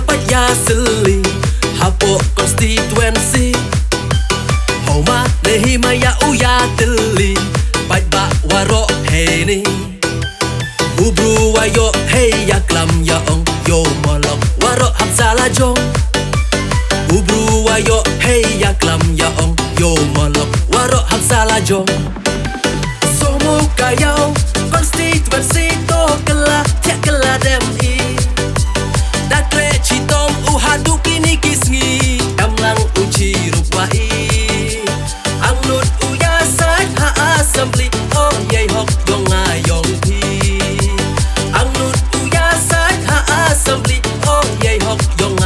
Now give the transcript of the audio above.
dapat ya seli hapo konstituensi Homa lehi maya uya teli Pai ba waro heni Ubru wayo hey ya klam ya ong Yo molok waro hamsala jong Ubru wayo hey ya klam ya ong Yo molok waro hamsala jong Somu kayau konstituensi to kela tiak kela dem i Dakre citom uhadu kini kisngi Damlang uci rupai Angnut uyasat ha assembly Oh yei hok yong ayong pi Angnut uyasat ha assembly Oh yei hok yong